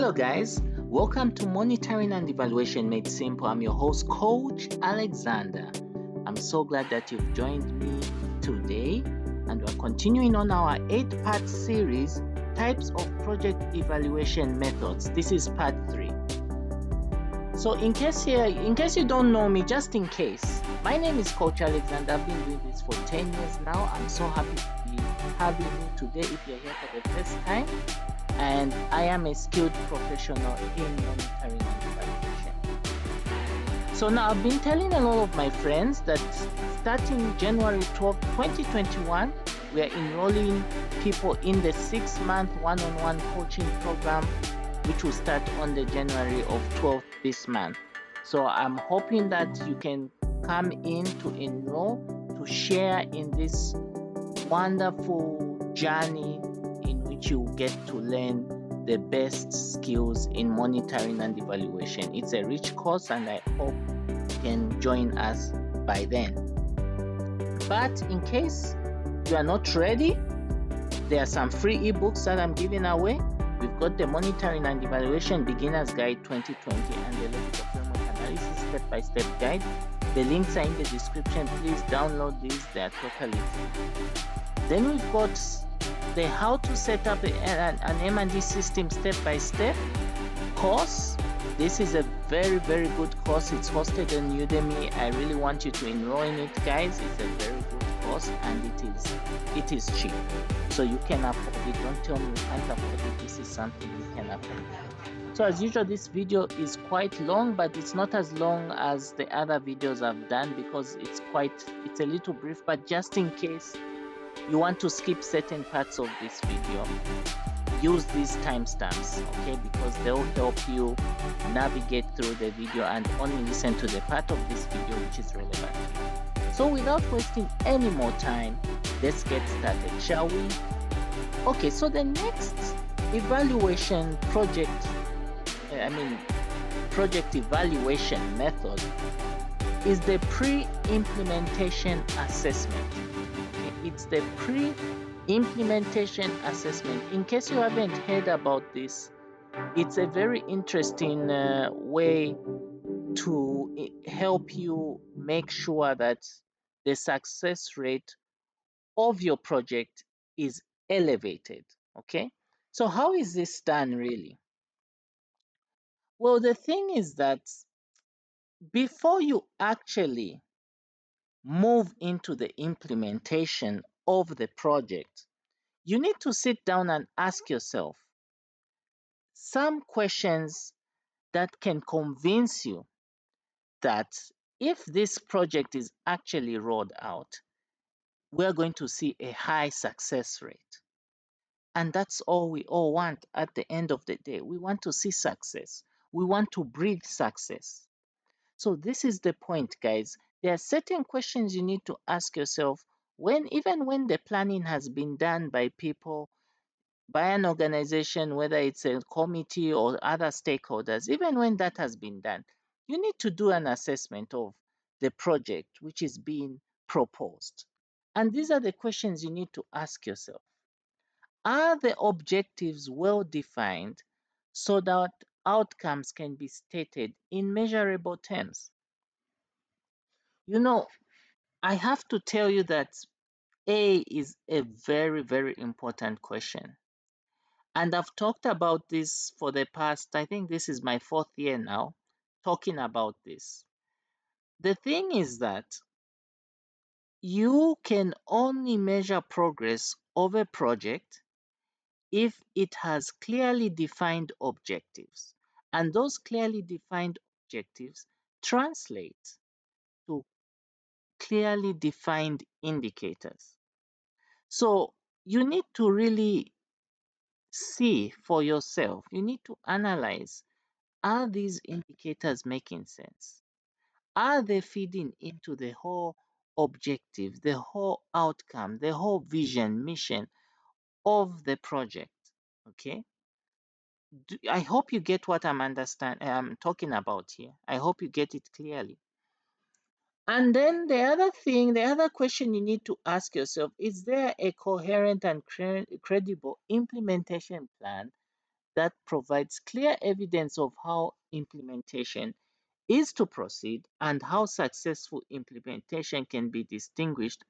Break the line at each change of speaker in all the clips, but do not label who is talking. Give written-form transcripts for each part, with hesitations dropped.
Hello guys, welcome to Monitoring and Evaluation Made Simple. I'm your host, Coach Alexander. I'm so glad that you've joined me today, and we're continuing on our 8-part series, Types of Project Evaluation Methods. This is part 3. So in case you don't know me, just in case, my name is Coach Alexander. I've been doing this for 10 years now. I'm so happy to be having you today if you're here for the first time. And I am a skilled professional in monitoring and evaluation. So now I've been telling a lot of my friends that starting January 12, 2021, we are enrolling people in the 6-month one-on-one coaching program, which will start on the January of 12th this month. So I'm hoping that you can come in to enroll, to share in this wonderful journey in which you get to learn the best skills in monitoring and evaluation. It's a rich course, and I hope you can join us by then. But in case you are not ready, there are some free ebooks that I'm giving away. We've got the Monitoring and Evaluation Beginner's Guide 2020 and the Logical Framework Analysis Step-by-Step Guide. The links are in the description. Please download these. They are totally free. Then we've got the How to Set Up an M&E System Step-by-Step course. This is a very, very good course. It's hosted on Udemy. I really want you to enroll in it, guys. It's a very good course, and it is cheap. So you can afford it. Don't tell me you can't afford it. This is something you can afford. So as usual, this video is quite long, but it's not as long as the other videos I've done because it's a little brief. But just in case you want to skip certain parts of this video, use these timestamps, okay, because they'll help you navigate through the video and only listen to the part of this video which is relevant to you. So without wasting any more time, let's get started, shall we? Okay, so the next evaluation project evaluation method is the pre-implementation assessment. It's the pre-implementation assessment. In case you haven't heard about this, it's a very interesting way to help you make sure that the success rate of your project is elevated. Okay, so how is this done really? Well, the thing is that before you actually move into the implementation of the project, you need to sit down and ask yourself some questions that can convince you that if this project is actually rolled out, we're going to see a high success rate. And that's all we all want at the end of the day. We want to see success. We want to breathe success. So this is the point, guys. There are certain questions you need to ask yourself even when the planning has been done by people, by an organization, whether it's a committee or other stakeholders, even when that has been done, you need to do an assessment of the project which is being proposed. And these are the questions you need to ask yourself. Are the objectives well defined so that outcomes can be stated in measurable terms? You know, I have to tell you that A is a very, very important question. And I've talked about this for the past, I think this is my 4th year now, talking about this. The thing is that you can only measure progress of a project if it has clearly defined objectives. And those clearly defined objectives translate to clearly defined indicators. So you need to really see for yourself, you need to analyze, are these indicators making sense? Are they feeding into the whole objective, the whole outcome, the whole vision, mission of the project? Okay. I hope you get what I'm talking about here. I hope you get it clearly. And then the other question you need to ask yourself, is there a coherent and credible implementation plan that provides clear evidence of how implementation is to proceed and how successful implementation can be distinguished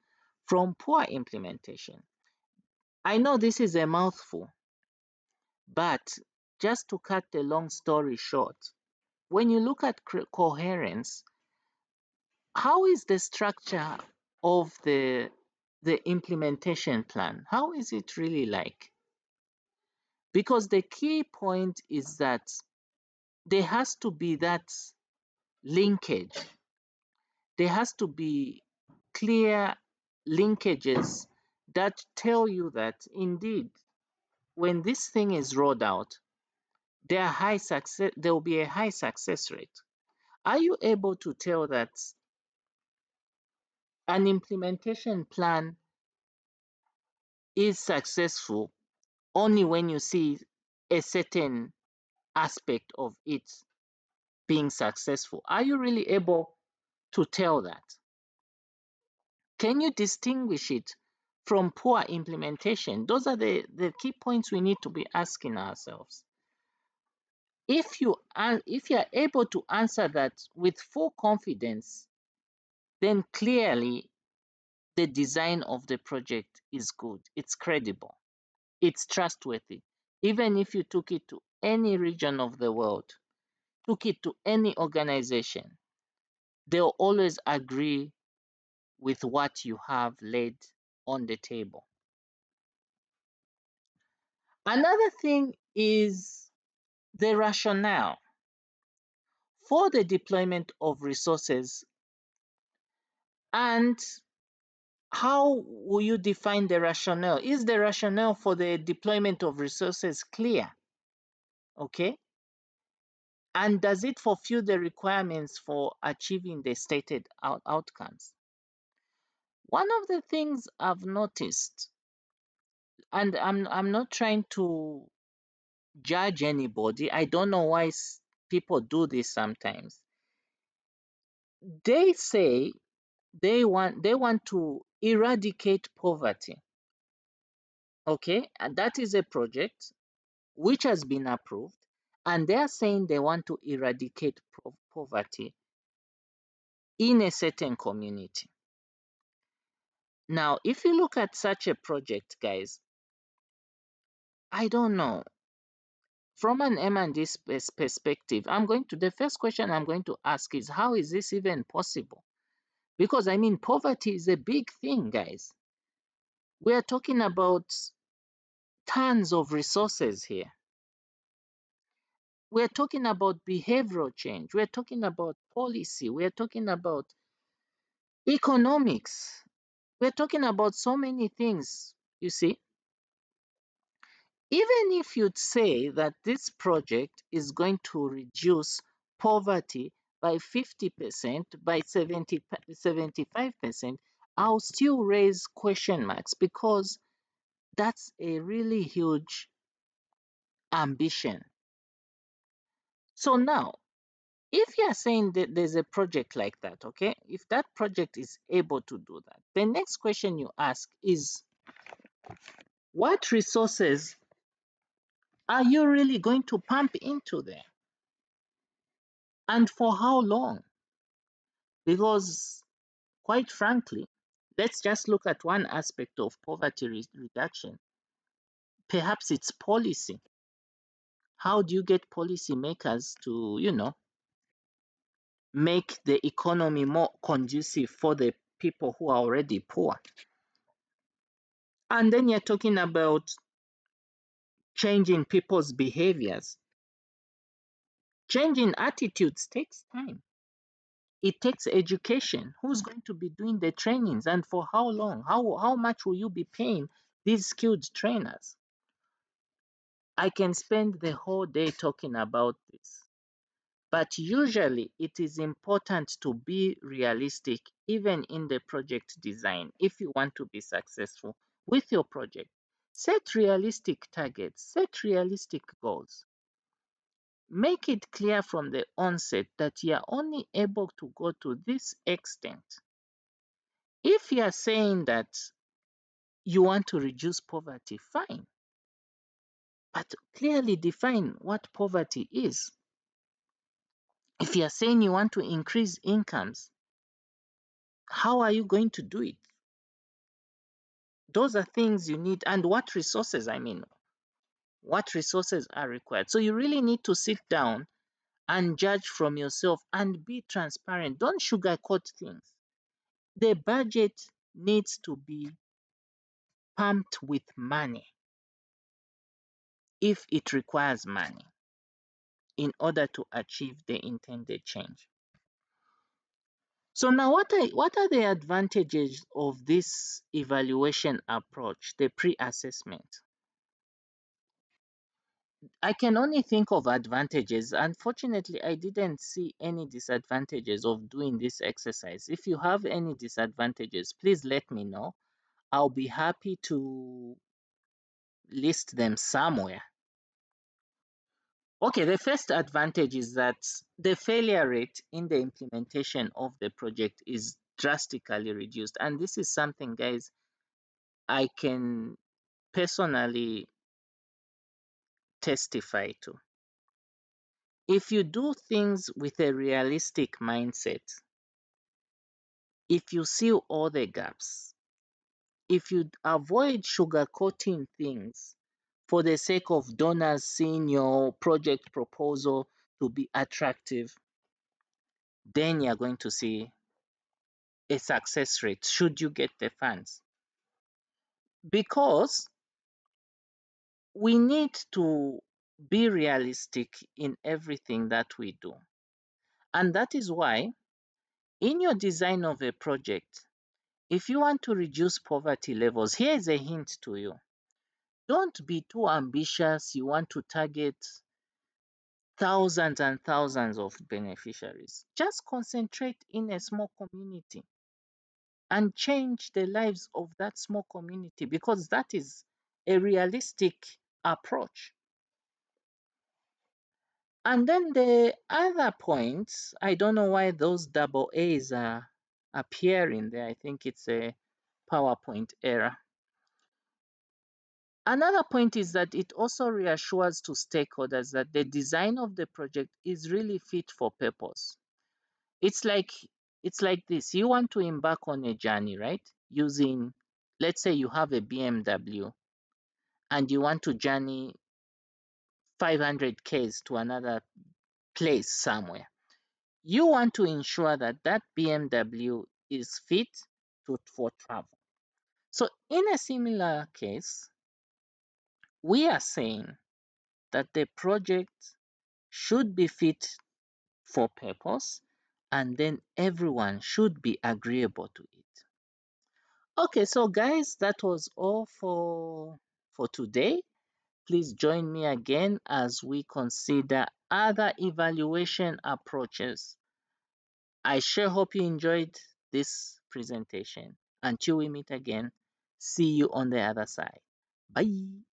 from poor implementation. I know this is a mouthful, but just to cut the long story short, when you look at coherence, how is the structure of the implementation plan? How is it really like? Because the key point is that there has to be that linkage. There has to be clear linkages that tell you that indeed when this thing is rolled out, there will be a high success rate. Are you able to tell that an implementation plan is successful only when you see a certain aspect of it being successful? Are you really able to tell that? Can you distinguish it from poor implementation? Those are the key points we need to be asking ourselves. If you are able to answer that with full confidence, then clearly the design of the project is good, it's credible, it's trustworthy. Even if you took it to any region of the world, took it to any organization, they'll always agree with what you have laid on the table. Another thing is the rationale for the deployment of resources, and how will you define the rationale? Is the rationale for the deployment of resources clear? Okay. And does it fulfill the requirements for achieving the stated outcomes? One of the things I've noticed, and I'm not trying to judge anybody, I don't know why people do this sometimes. They say they want to eradicate poverty. Okay, and that is a project which has been approved, and they are saying they want to eradicate poverty in a certain community. Now, if you look at such a project, guys, I don't know. From an M&D perspective, the first question I'm going to ask is, how is this even possible? Because I mean, poverty is a big thing, guys. We are talking about tons of resources here. We're talking about behavioral change. We're talking about policy. We're talking about economics. We're talking about so many things, you see. Even if you'd say that this project is going to reduce poverty by 50%, by 75%, I'll still raise question marks because that's a really huge ambition. So now, if you are saying that there's a project like that, okay, if that project is able to do that, the next question you ask is, what resources are you really going to pump into there? And for how long? Because, quite frankly, let's just look at one aspect of poverty reduction. Perhaps it's policy. How do you get policymakers to, make the economy more conducive for the people who are already poor? And then you're talking about changing people's behaviors. Changing attitudes takes time. It takes education. Who's going to be doing the trainings and for how long? How much will you be paying these skilled trainers? I can spend the whole day talking about this. But usually it is important to be realistic even in the project design if you want to be successful with your project. Set realistic targets, set realistic goals. Make it clear from the onset that you are only able to go to this extent. If you are saying that you want to reduce poverty, fine. but clearly define what poverty is. If you are saying you want to increase incomes, how are you going to do it? Those are things you need, and what resources, what resources are required. So you really need to sit down and judge from yourself and be transparent. Don't sugarcoat things. The budget needs to be pumped with money if it requires money in order to achieve the intended change. So now what are the advantages of this evaluation approach, the pre-assessment? I can only think of advantages. Unfortunately, I didn't see any disadvantages of doing this exercise. If you have any disadvantages, please let me know. I'll be happy to list them somewhere. Okay, the first advantage is that the failure rate in the implementation of the project is drastically reduced. And this is something, guys, I can personally testify to. If you do things with a realistic mindset, if you seal all the gaps, if you avoid sugarcoating things for the sake of donors seeing your project proposal to be attractive, then you're going to see a success rate should you get the funds. Because we need to be realistic in everything that we do. And that is why, in your design of a project, if you want to reduce poverty levels, here is a hint to you. Don't be too ambitious. You want to target thousands and thousands of beneficiaries. Just concentrate in a small community and change the lives of that small community, because that is a realistic approach. And then the other points, I don't know why those double A's are appearing there. I think it's a PowerPoint error. Another point is that it also reassures to stakeholders that the design of the project is really fit for purpose. It's like it's like this. You want to embark on a journey, right? Using, let's say you have a BMW and you want to journey 500 k's to another place somewhere. You want to ensure that that BMW is fit for travel. So in a similar case, we are saying that the project should be fit for purpose, and then everyone should be agreeable to it. Okay, so guys, that was all for today. Please join me again as we consider other evaluation approaches. I sure hope you enjoyed this presentation. Until we meet again, see you on the other side. Bye.